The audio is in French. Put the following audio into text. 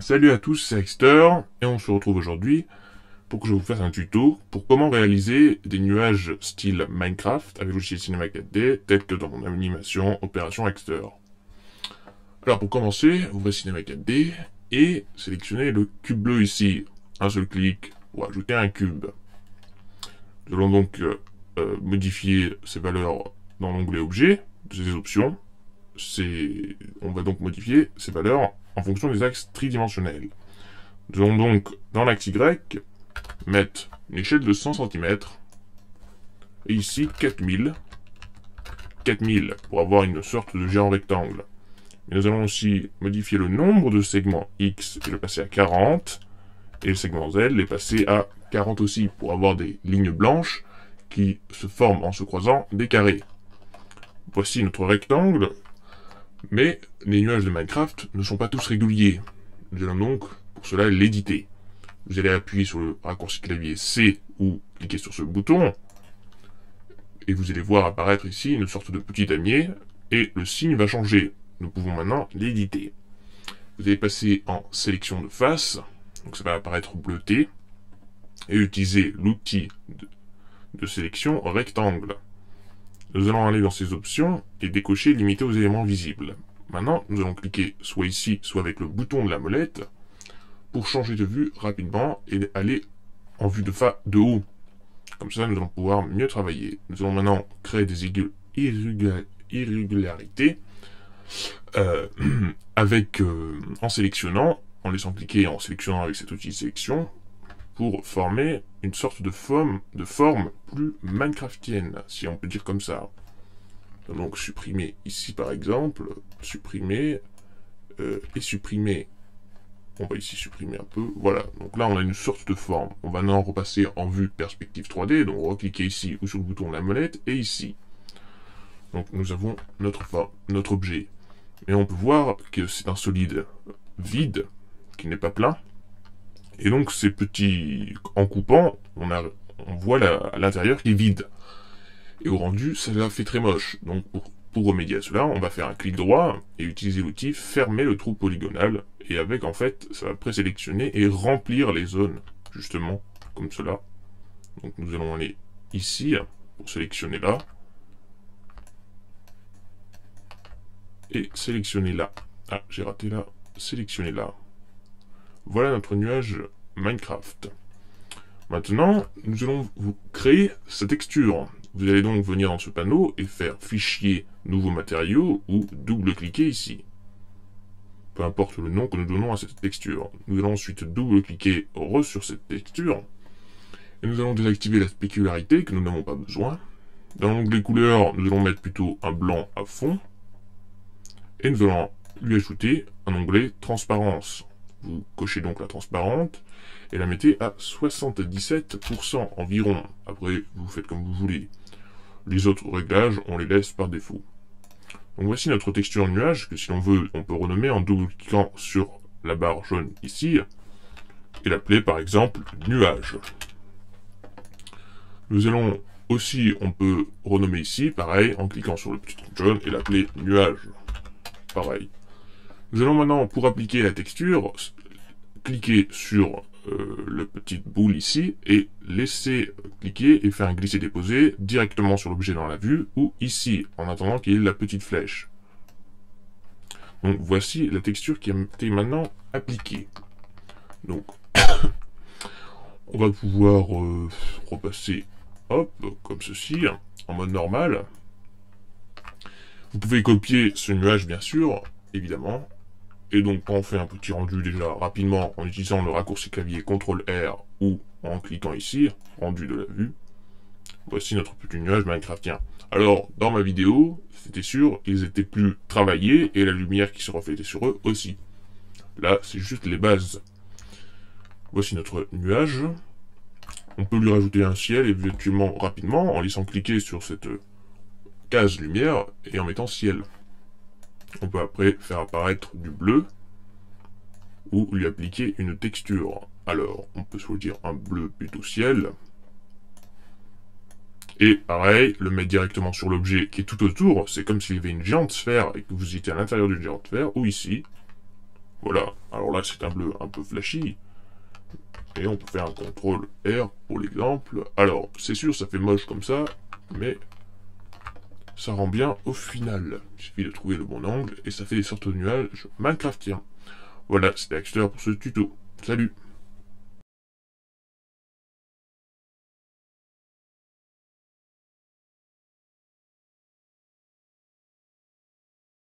Salut à tous, c'est Exter, et on se retrouve aujourd'hui pour que je vous fasse un tuto pour comment réaliser des nuages style Minecraft avec le logiciel Cinema 4D, tel que dans mon animation Opération Exter. Alors pour commencer, ouvrez Cinema 4D et sélectionnez le cube bleu ici. Un seul clic pour ajouter un cube. Nous allons donc modifier ces valeurs dans l'onglet Objet, de ces options. On va donc modifier ces valeurs en fonction des axes tridimensionnels. Nous allons donc, dans l'axe Y, mettre une échelle de 100 cm, et ici 4000. 4000 pour avoir une sorte de géant rectangle. Et nous allons aussi modifier le nombre de segments X et le passer à 40, et le segment Z les passer à 40 aussi, pour avoir des lignes blanches qui se forment en se croisant des carrés. Voici notre rectangle. Mais les nuages de Minecraft ne sont pas tous réguliers. Nous allons donc, pour cela, l'éditer. Vous allez appuyer sur le raccourci clavier C ou cliquer sur ce bouton. Et vous allez voir apparaître ici une sorte de petit damier. Et le signe va changer. Nous pouvons maintenant l'éditer. Vous allez passer en sélection de face. Donc ça va apparaître bleuté. Et utiliser l'outil de sélection rectangle. Nous allons aller dans ces options et décocher limiter aux éléments visibles. Maintenant, nous allons cliquer soit ici, soit avec le bouton de la molette pour changer de vue rapidement et aller en vue de haut. Comme ça, nous allons pouvoir mieux travailler. Nous allons maintenant créer des irrégularités en sélectionnant, en laissant cliquer et en sélectionnant avec cet outil de sélection pour former une sorte de forme plus minecraftienne, si on peut dire comme ça. Donc supprimer ici par exemple, supprimer et supprimer. On va ici supprimer un peu, voilà. Donc là on a une sorte de forme. On va maintenant repasser en vue perspective 3D, donc recliquer ici ou sur le bouton de la molette et ici. Donc nous avons notre objet. Mais on peut voir que c'est un solide vide, qui n'est pas plein. Et donc ces petits, en coupant, on voit l'intérieur qui est vide. Et au rendu, ça fait très moche. Donc pour remédier à cela, on va faire un clic droit et utiliser l'outil fermer le trou polygonal. Et avec, en fait, ça va présélectionner et remplir les zones, justement, comme cela. Donc nous allons aller ici, pour sélectionner là. Et sélectionner là. Ah, j'ai raté là. Sélectionner là. Voilà notre nuage Minecraft. Maintenant, nous allons vous créer sa texture. Vous allez donc venir dans ce panneau et faire Fichier, Nouveau matériau ou double-cliquer ici. Peu importe le nom que nous donnons à cette texture. Nous allons ensuite double-cliquer sur cette texture. Et nous allons désactiver la spécularité que nous n'avons pas besoin. Dans l'onglet couleur, nous allons mettre plutôt un blanc à fond. Et nous allons lui ajouter un onglet transparence. Vous cochez donc la transparente et la mettez à 77% environ. Après, vous faites comme vous voulez. Les autres réglages, on les laisse par défaut. Donc voici notre texture nuage, que si l'on veut, on peut renommer en double-cliquant sur la barre jaune ici, et l'appeler par exemple nuage. Nous allons aussi, on peut renommer ici, pareil, en cliquant sur le petit truc jaune, et l'appeler nuage. Pareil. Nous allons maintenant, pour appliquer la texture, cliquer sur la petite boule ici et laisser cliquer et faire un glisser-déposer directement sur l'objet dans la vue ou ici, en attendant qu'il y ait la petite flèche. Donc voici la texture qui a été maintenant appliquée. Donc, on va pouvoir repasser, hop, comme ceci, en mode normal. Vous pouvez copier ce nuage, bien sûr, évidemment. Et donc, quand on fait un petit rendu déjà rapidement en utilisant le raccourci clavier CTRL-R ou en cliquant ici, rendu de la vue, voici notre petit nuage minecraftien. Alors, dans ma vidéo, c'était sûr, ils étaient plus travaillés et la lumière qui se reflétait sur eux aussi. Là, c'est juste les bases. Voici notre nuage. On peut lui rajouter un ciel éventuellement rapidement en laissant cliquer sur cette case lumière et en mettant ciel. On peut après faire apparaître du bleu ou lui appliquer une texture. Alors, on peut choisir un bleu plutôt ciel. Et pareil, le mettre directement sur l'objet qui est tout autour. C'est comme s'il y avait une géante sphère et que vous étiez à l'intérieur d'une géante sphère. Ou ici, Voilà, alors là c'est un bleu un peu flashy, et on peut faire un contrôle R pour l'exemple. Alors, c'est sûr, ça fait moche comme ça, mais ça rend bien au final. Il suffit de trouver le bon angle, et ça fait des sortes de nuages Minecraftiens. Voilà, c'était Axter pour ce tuto. Salut!